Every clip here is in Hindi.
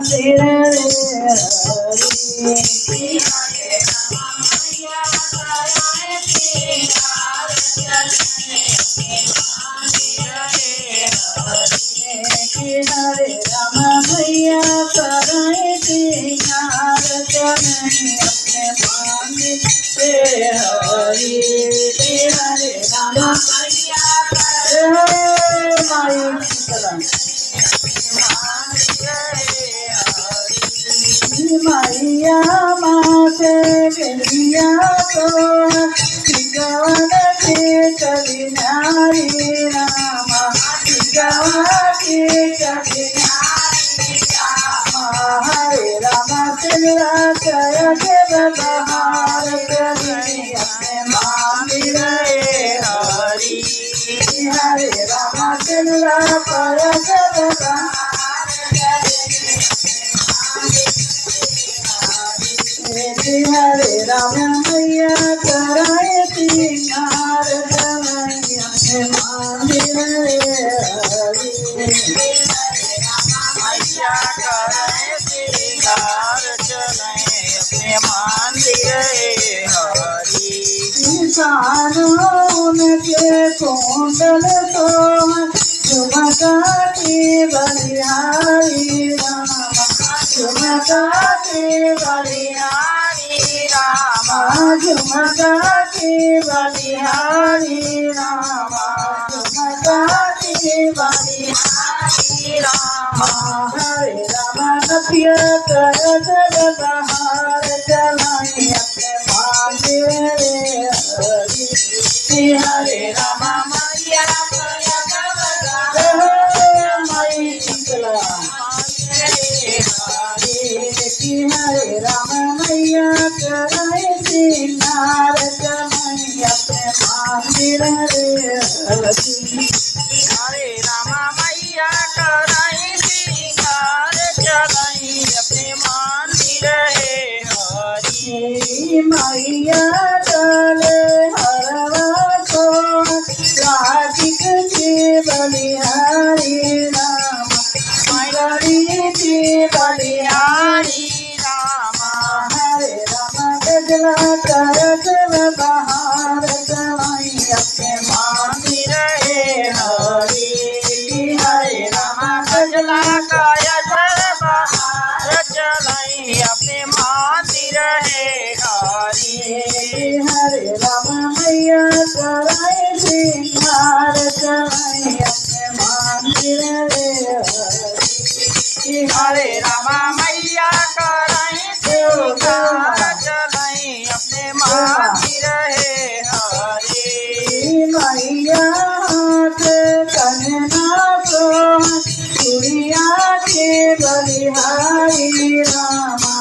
मंदिर रे हरे राम मैया कराए श्रृंगार चले अपने मंदिर से हरि हरे राम मैया माई मैया माथे गलिया तो गवन के कवि नारी रामा गवन के कवि हरे राम चंद्रा जय देव बहार कवि अपने मंदिर हरि हरे राम चंद्रा जय देव बहार हरे राम मैया कराए श्रृंगार चले अपने मंदिर हरि मैया कराए श्रृंगार चले अपने मंदिर हरि इंसानों के कुंडल तो झुमका के बलिहारी राम झुमका के बलिहारी राम झुमका के बलिहारी राम झुमका के बलिहारी राम हरे राम नपिया कर जग बहार चलाए अपने मंदिर हरि हरे राम मैया माई शीतला हरे राम मैया कराए श्रृंगार चले अपने मंदिर हरि हरे राम मैया कराए श्रृंगार चले अपने मंदिर हरि मैया चले हरवा को राधिक के बलिहारी राम हरि के बलिहारी राम हरे राम गजला कर जब बहार चलाई अपने मंदिर हरि हरे राम गजला कर जब बहार चलाई अपने मंदिर हरि हरे राम मैया कराए श्रृंगार चलाई अपने मंदिर हरि हरे राम मैया कराए श्रृंगार चलाई अपने मंदिर हरि मैया हाथ कन्हना को चूड़िया के बलिहारी रामा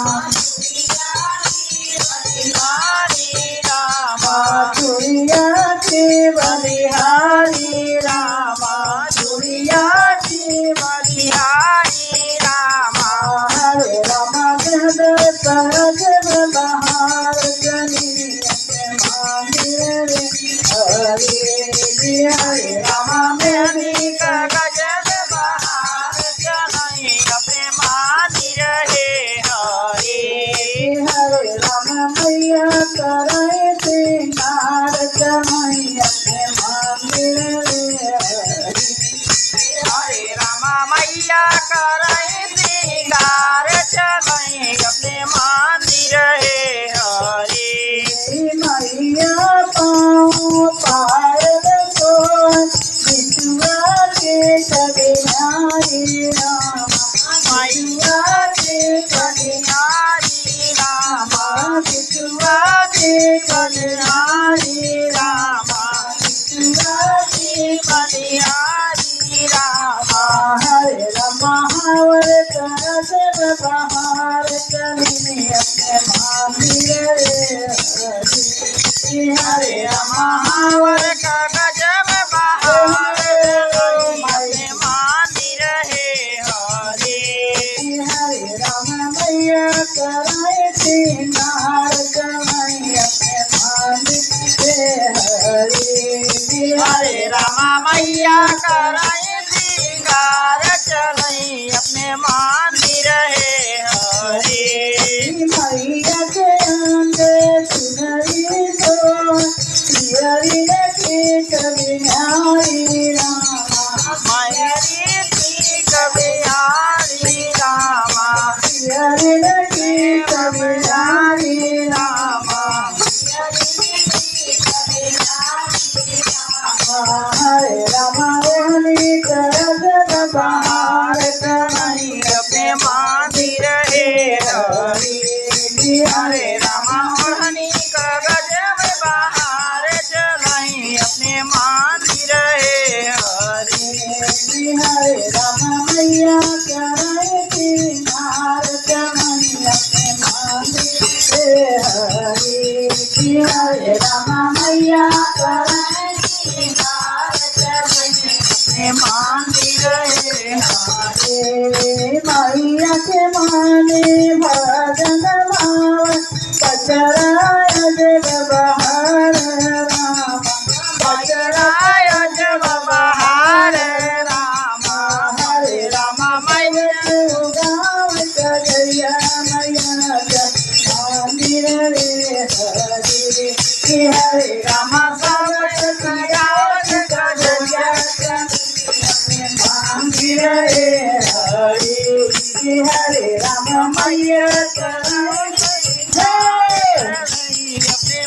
चूड़िया के बलिहारी रामा चूड़िया के बलिहारी रामा हरे राम जग सहज बहार चली अपने मंदिर हरि हरे राम मेरी का गजब बहार चलाई अपने मंदिर हरि हरे राम मैया कराए श्रृंगार चलाई अपने मंदिर हरि हरे राम मैया कराए श्रृंगार चलाई अपने मंदिर हरि मैया पाँव पायल को बिछुआ के कविहारी राम मैया के कविहारी राम बिछुआ के कविहारी राम बिछुआ के कविहारी राम हरे राम हवर कर जब बहार चली अपने मंदिर हरि हरे राम हवर का गजब बहार अपने मंदिर हरि हरे राम मैया कराए श्रृंगार चलाई अपने मंदिर हरि हरे राम मैया कराए श्रृंगार चलाई अपने मंदिर हरे राम मैया कराई अपने मंदिर हरे मैया के माने भजन भाव बचराय जग बहार राम बचराय जग बहार राम हरे राम मैया गाँव जया मैया मंदिर रे हरे हरे राम सब गाँव जया मंदिर रे हरे हरे राम मैया कराई अपने